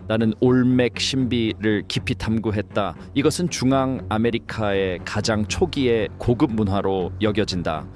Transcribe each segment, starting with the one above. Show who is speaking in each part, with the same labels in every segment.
Speaker 1: 나는 올맥 신비를 깊이 탐구했다. 이것은 중앙 아메리카의 가장 초기의 고급 문화로 여겨진다.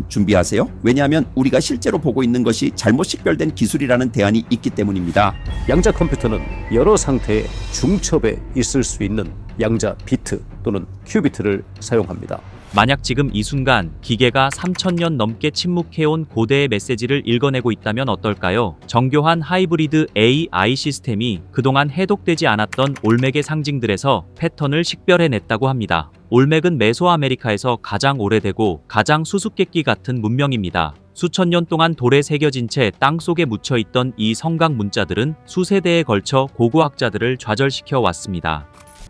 Speaker 2: 준비하세요. 왜냐하면 우리가 실제로 보고 있는 것이 잘못 식별된 기술이라는 대안이 있기 때문입니다.
Speaker 3: 양자 컴퓨터는 여러 상태의 중첩에 있을 수 있는 양자 비트 또는 큐비트를 사용합니다.
Speaker 4: 만약 지금 이 순간 기계가 3000년 넘게 침묵해온 고대의 메시지를 읽어내고 있다면 어떨까요? 정교한 하이브리드 AI 시스템이 그동안 해독되지 않았던 올맥의 상징들에서 패턴을 식별해냈다고 합니다. 올맥은 메소아메리카에서 가장 오래되고 가장 수수께끼 같은 문명입니다. 수천 년 동안 돌에 새겨진 채 땅속에 묻혀있던 이 성강 문자들은 수세대에 걸쳐 고고학자들을 좌절시켜 왔습니다.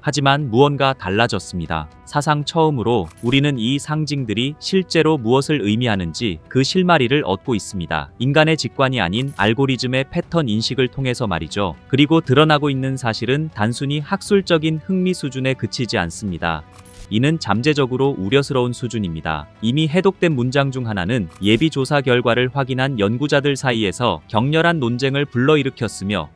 Speaker 4: 하지만 무언가 달라졌습니다. 사상 처음으로 우리는 이 상징들이 실제로 무엇을 의미하는지 그 실마리를 얻고 있습니다. 인간의 직관이 아닌 알고리즘의 패턴 인식을 통해서 말이죠. 그리고 드러나고 있는 사실은 단순히 학술적인 흥미 수준에 그치지 않습니다. 이는 잠재적으로 우려스러운 수준입니다. 이미 해독된 문장 중 하나는 예비 조사 결과를 확인한 연구자들 사이에서 격렬한 논쟁을 불러일으켰으며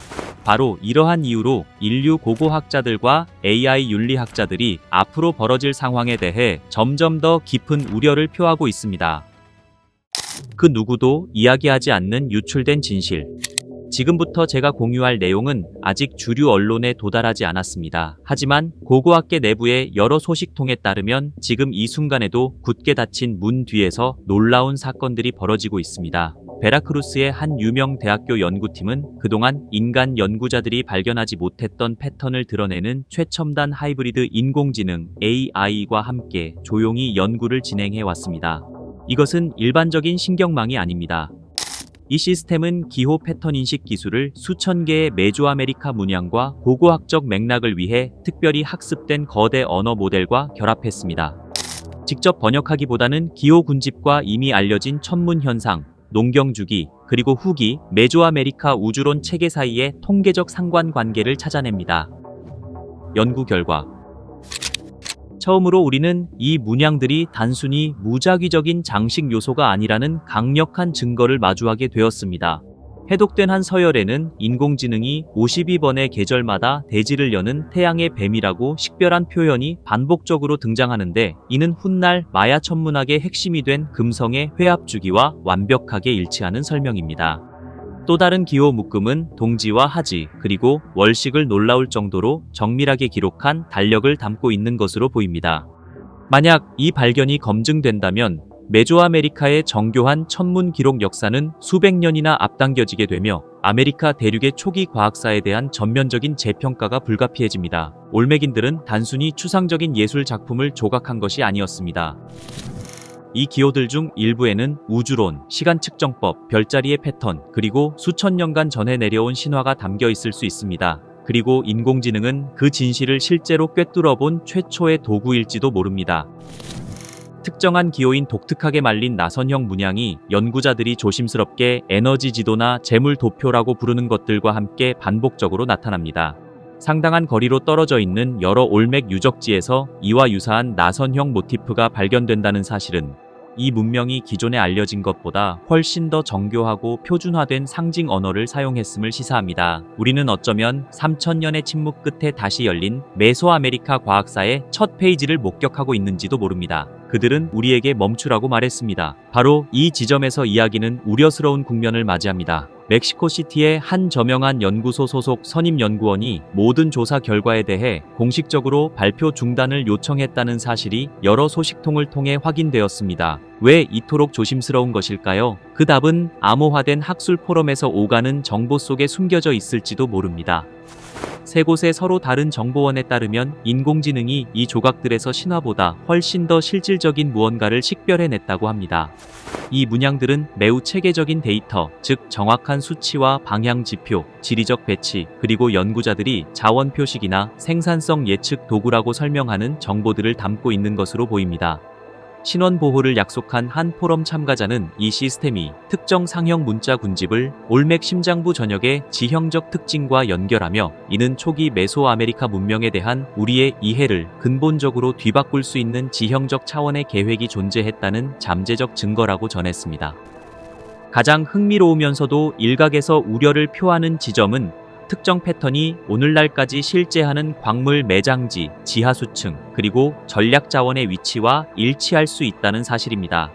Speaker 4: 바로 이러한 이유로 인류 고고학자들과 AI 윤리학자들이 앞으로 벌어질 상황에 대해 점점 더 깊은 우려를 표하고 있습니다. 그 누구도 이야기하지 않는 유출된 진실. 지금부터 제가 공유할 내용은 아직 주류 언론에 도달하지 않았습니다. 하지만 고고학계 내부의 여러 소식통에 따르면 지금 이 순간에도 굳게 닫힌 문 뒤에서 놀라운 사건들이 벌어지고 있습니다. 베라크루스의 한 유명 대학교 연구팀은 그동안 인간 연구자들이 발견하지 못했던 패턴을 드러내는 최첨단 하이브리드 인공지능 AI와 함께 조용히 연구를 진행해 왔습니다. 이것은 일반적인 신경망이 아닙니다. 이 시스템은 기호 패턴 인식 기술을 수천 개의 메조아메리카 문양과 고고학적 맥락을 위해 특별히 학습된 거대 언어 모델과 결합했습니다. 직접 번역하기보다는 기호 군집과 이미 알려진 천문 현상, 농경 주기, 그리고 후기, 메조아메리카 우주론 체계 사이의 통계적 상관관계를 찾아냅니다. 연구 결과 처음으로 우리는 이 문양들이 단순히 무작위적인 장식 요소가 아니라는 강력한 증거를 마주하게 되었습니다. 해독된 한 서열에는 인공지능이 52번의 계절마다 대지를 여는 태양의 뱀이라고 식별한 표현이 반복적으로 등장하는데 이는 훗날 마야 천문학의 핵심이 된 금성의 회합 주기와 완벽하게 일치하는 설명입니다. 또 다른 기호 묶음은 동지와 하지, 그리고 월식을 놀라울 정도로 정밀하게 기록한 달력을 담고 있는 것으로 보입니다. 만약 이 발견이 검증된다면 메조아메리카의 정교한 천문 기록 역사는 수백 년이나 앞당겨지게 되며 아메리카 대륙의 초기 과학사에 대한 전면적인 재평가가 불가피해집니다. 올맥인들은 단순히 추상적인 예술 작품을 조각한 것이 아니었습니다. 이 기호들 중 일부에는 우주론, 시간 측정법, 별자리의 패턴, 그리고 수천 년간 전해 내려온 신화가 담겨 있을 수 있습니다. 그리고 인공지능은 그 진실을 실제로 꿰뚫어 본 최초의 도구일지도 모릅니다. 특정한 기호인 독특하게 말린 나선형 문양이 연구자들이 조심스럽게 에너지 지도나 재물 도표라고 부르는 것들과 함께 반복적으로 나타납니다. 상당한 거리로 떨어져 있는 여러 올맥 유적지에서 이와 유사한 나선형 모티프가 발견된다는 사실은 이 문명이 기존에 알려진 것보다 훨씬 더 정교하고 표준화된 상징 언어를 사용했음을 시사합니다. 우리는 어쩌면 3000년의 침묵 끝에 다시 열린 메소아메리카 과학사의 첫 페이지를 목격하고 있는지도 모릅니다. 그들은 우리에게 멈추라고 말했습니다. 바로 이 지점에서 이야기는 우려스러운 국면을 맞이합니다. 멕시코시티의 한 저명한 연구소 소속 선임 연구원이 모든 조사 결과에 대해 공식적으로 발표 중단을 요청했다는 사실이 여러 소식통을 통해 확인되었습니다. 왜 이토록 조심스러운 것일까요? 그 답은 암호화된 학술 포럼에서 오가는 정보 속에 숨겨져 있을지도 모릅니다. 세 곳의 서로 다른 정보원에 따르면 인공지능이 이 조각들에서 신화보다 훨씬 더 실질적인 무언가를 식별해냈다고 합니다. 이 문양들은 매우 체계적인 데이터, 즉 정확한 수치와 방향 지표, 지리적 배치, 그리고 연구자들이 자원 표식이나 생산성 예측 도구라고 설명하는 정보들을 담고 있는 것으로 보입니다. 신원 보호를 약속한 한 포럼 참가자는 이 시스템이 특정 상형 문자 군집을 올맥 심장부 전역의 지형적 특징과 연결하며 이는 초기 메소아메리카 문명에 대한 우리의 이해를 근본적으로 뒤바꿀 수 있는 지형적 차원의 계획이 존재했다는 잠재적 증거라고 전했습니다. 가장 흥미로우면서도 일각에서 우려를 표하는 지점은 특정 패턴이 오늘날까지 실제하는 광물 매장지, 지하수층, 그리고 전략 자원의 위치와 일치할 수 있다는 사실입니다.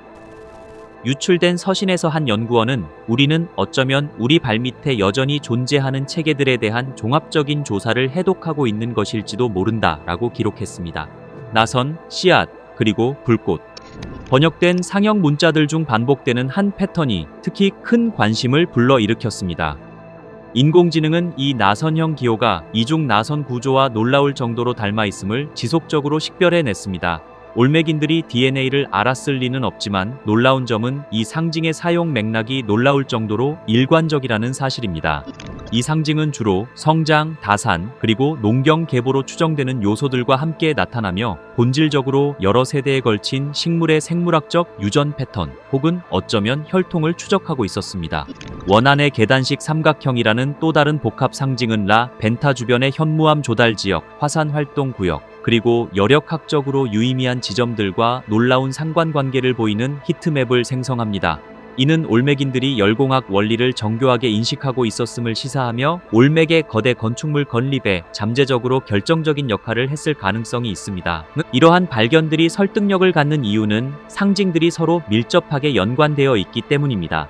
Speaker 4: 유출된 서신에서 한 연구원은 우리는 어쩌면 우리 발밑에 여전히 존재하는 체계들에 대한 종합적인 조사를 해독하고 있는 것일지도 모른다라고 기록했습니다. 나선, 씨앗, 그리고 불꽃. 번역된 상형 문자들 중 반복되는 한 패턴이 특히 큰 관심을 불러일으켰습니다. 인공지능은 이 나선형 기호가 이중 나선 구조와 놀라울 정도로 닮아 있음을 지속적으로 식별해냈습니다. 올메긴들이 DNA를 알았을 리는 없지만 놀라운 점은 이 상징의 사용 맥락이 놀라울 정도로 일관적이라는 사실입니다. 이 상징은 주로 성장, 다산, 그리고 농경 계보로 추정되는 요소들과 함께 나타나며 본질적으로 여러 세대에 걸친 식물의 생물학적 유전 패턴 혹은 어쩌면 혈통을 추적하고 있었습니다. 원안의 계단식 삼각형이라는 또 다른 복합 상징은 라 벤타 주변의 현무암 조달 지역, 화산 활동 구역, 그리고 여력학적으로 유의미한 지점들과 놀라운 상관관계를 보이는 히트맵을 생성합니다. 이는 올메긴들이 열공학 원리를 정교하게 인식하고 있었음을 시사하며 올메의 거대 건축물 건립에 잠재적으로 결정적인 역할을 했을 가능성이 있습니다. 이러한 발견들이 설득력을 갖는 이유는 상징들이 서로 밀접하게 연관되어 있기 때문입니다.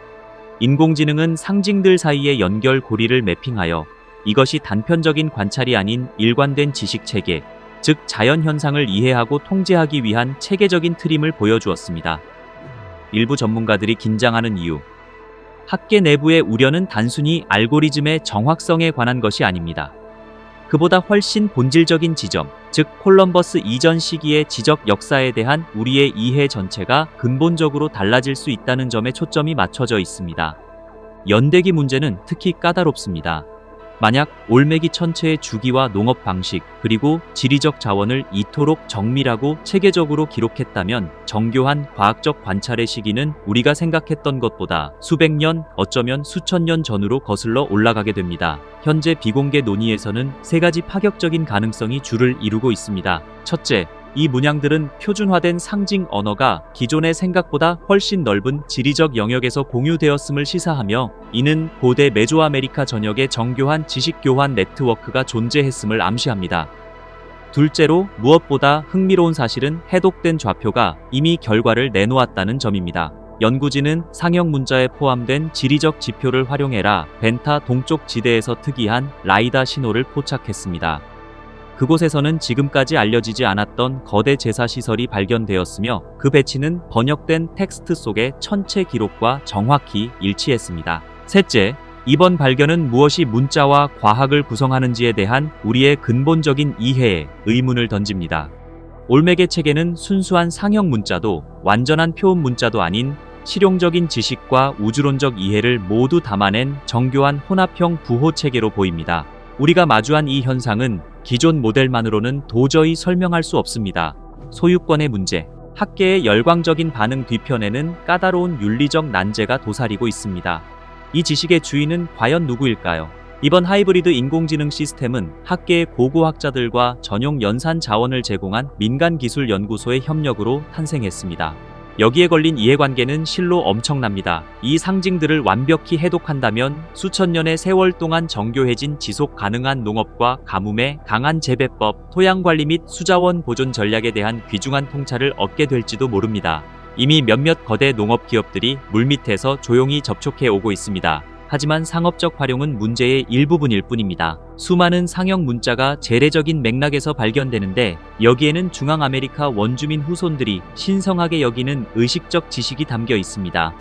Speaker 4: 인공지능은 상징들 사이의 연결 고리를 매핑하여 이것이 단편적인 관찰이 아닌 일관된 지식체계, 즉 자연현상을 이해하고 통제하기 위한 체계적인 트림을 보여주었습니다. 일부 전문가들이 긴장하는 이유. 학계 내부의 우려는 단순히 알고리즘의 정확성에 관한 것이 아닙니다. 그보다 훨씬 본질적인 지점, 즉 콜럼버스 이전 시기의 지적 역사에 대한 우리의 이해 전체가 근본적으로 달라질 수 있다는 점에 초점이 맞춰져 있습니다. 연대기 문제는 특히 까다롭습니다. 만약 올메기 천체의 주기와 농업 방식, 그리고 지리적 자원을 이토록 정밀하고 체계적으로 기록했다면 정교한 과학적 관찰의 시기는 우리가 생각했던 것보다 수백 년, 어쩌면 수천 년 전으로 거슬러 올라가게 됩니다. 현재 비공개 논의에서는 세 가지 파격적인 가능성이 줄을 이루고 있습니다. 첫째, 이 문양들은 표준화된 상징 언어가 기존의 생각보다 훨씬 넓은 지리적 영역에서 공유되었음을 시사하며 이는 고대 메소아메리카 전역에 정교한 지식 교환 네트워크가 존재했음을 암시합니다. 둘째로 무엇보다 흥미로운 사실은 해독된 좌표가 이미 결과를 내놓았다는 점입니다. 연구진은 상형 문자에 포함된 지리적 지표를 활용해라 벤타 동쪽 지대에서 특이한 라이다 신호를 포착했습니다. 그곳에서는 지금까지 알려지지 않았던 거대 제사 시설이 발견되었으며 그 배치는 번역된 텍스트 속의 천체 기록과 정확히 일치했습니다. 셋째, 이번 발견은 무엇이 문자와 과학을 구성하는지에 대한 우리의 근본적인 이해에 의문을 던집니다. 올메의 체계는 순수한 상형 문자도 완전한 표음 문자도 아닌 실용적인 지식과 우주론적 이해를 모두 담아낸 정교한 혼합형 부호 체계로 보입니다. 우리가 마주한 이 현상은 기존 모델만으로는 도저히 설명할 수 없습니다. 소유권의 문제. 학계의 열광적인 반응 뒤편에는 까다로운 윤리적 난제가 도사리고 있습니다. 이 지식의 주인은 과연 누구일까요? 이번 하이브리드 인공지능 시스템은 학계의 고고학자들과 전용 연산 자원을 제공한 민간기술연구소의 협력으로 탄생했습니다. 여기에 걸린 이해관계는 실로 엄청납니다. 이 상징들을 완벽히 해독한다면 수천 년의 세월 동안 정교해진 지속 가능한 농업과 가뭄의 강한 재배법, 토양관리 및 수자원 보존 전략에 대한 귀중한 통찰을 얻게 될지도 모릅니다. 이미 몇몇 거대 농업 기업들이 물밑에서 조용히 접촉해 오고 있습니다. 하지만 상업적 활용은 문제의 일부분일 뿐입니다. 수많은 상형 문자가 재래적인 맥락에서 발견되는데 여기에는 중앙아메리카 원주민 후손들이 신성하게 여기는 의식적 지식이 담겨 있습니다.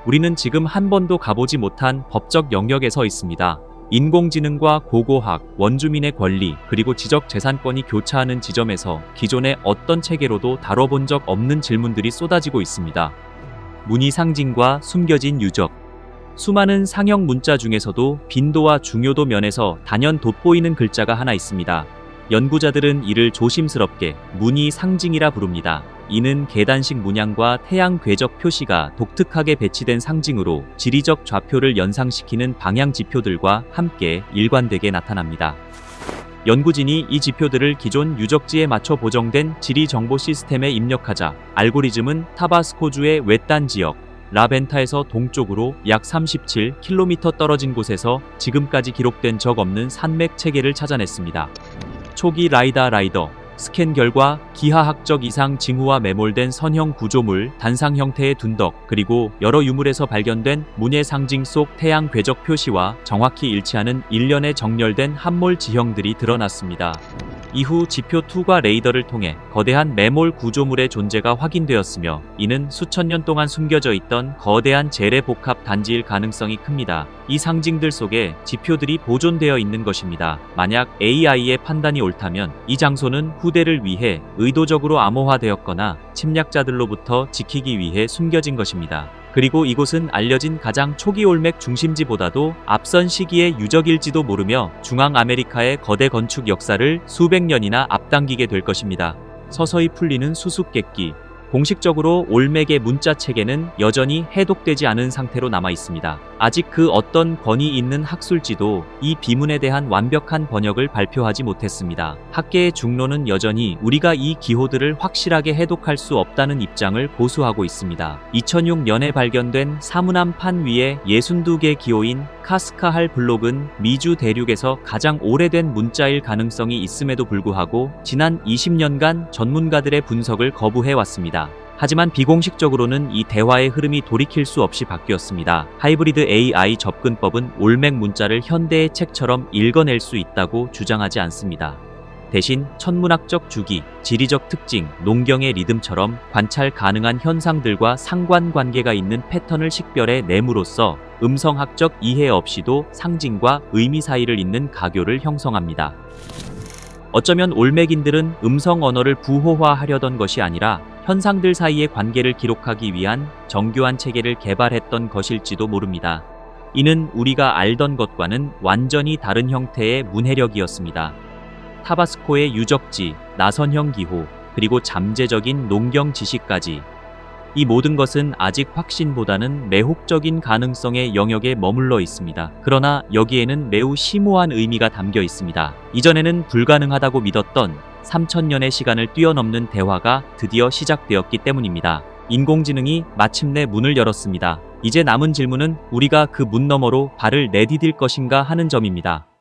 Speaker 4: 우리는 지금 한 번도 가보지 못한 법적 영역에 서 있습니다. 인공지능과 고고학, 원주민의 권리, 그리고 지적 재산권이 교차하는 지점에서 기존의 어떤 체계로도 다뤄본 적 없는 질문들이 쏟아지고 있습니다. 문의 상징과 숨겨진 유적. 수많은 상형 문자 중에서도 빈도와 중요도 면에서 단연 돋보이는 글자가 하나 있습니다. 연구자들은 이를 조심스럽게 문의 상징이라 부릅니다. 이는 계단식 문양과 태양 궤적 표시가 독특하게 배치된 상징으로 지리적 좌표를 연상시키는 방향 지표들과 함께 일관되게 나타납니다. 연구진이 이 지표들을 기존 유적지에 맞춰 보정된 지리 정보 시스템에 입력하자 알고리즘은 타바스코주의 외딴 지역, 라벤타에서 동쪽으로 약 37km 떨어진 곳에서 지금까지 기록된 적 없는 산맥 체계를 찾아냈습니다. 초기 라이더 스캔 결과 기하학적 이상 징후와 매몰된 선형 구조물, 단상 형태의 둔덕, 그리고 여러 유물에서 발견된 문예 상징 속 태양 궤적 표시와 정확히 일치하는 일련의 정렬된 함몰 지형들이 드러났습니다. 이후 지표2과 레이더를 통해 거대한 매몰 구조물의 존재가 확인되었으며 이는 수천 년 동안 숨겨져 있던 거대한 재래 복합 단지일 가능성이 큽니다. 이 상징들 속에 지표들이 보존되어 있는 것입니다. 만약 AI의 판단이 옳다면 이 장소는 후대를 위해 의도적으로 암호화되었거나 침략자들로부터 지키기 위해 숨겨진 것입니다. 그리고 이곳은 알려진 가장 초기 올맥 중심지보다도 앞선 시기의 유적일지도 모르며 중앙 아메리카의 거대 건축 역사를 수백 년이나 앞당기게 될 것입니다. 서서히 풀리는 수수께끼. 공식적으로 올맥의 문자 체계는 여전히 해독되지 않은 상태로 남아 있습니다. 아직 그 어떤 권위 있는 학술지도 이 비문에 대한 완벽한 번역을 발표하지 못했습니다. 학계의 중론은 여전히 우리가 이 기호들을 확실하게 해독할 수 없다는 입장을 고수하고 있습니다. 2006년에 발견된 사문함 판 위에 62개 기호인 카스카할 블록은 미주 대륙에서 가장 오래된 문자일 가능성이 있음에도 불구하고 지난 20년간 전문가들의 분석을 거부해왔습니다. 하지만 비공식적으로는 이 대화의 흐름이 돌이킬 수 없이 바뀌었습니다. 하이브리드 AI 접근법은 올맥 문자를 현대의 책처럼 읽어낼 수 있다고 주장하지 않습니다. 대신 천문학적 주기, 지리적 특징, 농경의 리듬처럼 관찰 가능한 현상들과 상관관계가 있는 패턴을 식별해 내므로써 음성학적 이해 없이도 상징과 의미 사이를 잇는 가교를 형성합니다. 어쩌면 올맥인들은 음성 언어를 부호화하려던 것이 아니라 현상들 사이의 관계를 기록하기 위한 정교한 체계를 개발했던 것일지도 모릅니다. 이는 우리가 알던 것과는 완전히 다른 형태의 문해력이었습니다. 타바스코의 유적지, 나선형 기호, 그리고 잠재적인 농경 지식까지. 이 모든 것은 아직 확신보다는 매혹적인 가능성의 영역에 머물러 있습니다. 그러나 여기에는 매우 심오한 의미가 담겨 있습니다. 이전에는 불가능하다고 믿었던 3000년의 시간을 뛰어넘는 대화가 드디어 시작되었기 때문입니다. 인공지능이 마침내 문을 열었습니다. 이제 남은 질문은 우리가 그 문 너머로 발을 내디딜 것인가 하는 점입니다.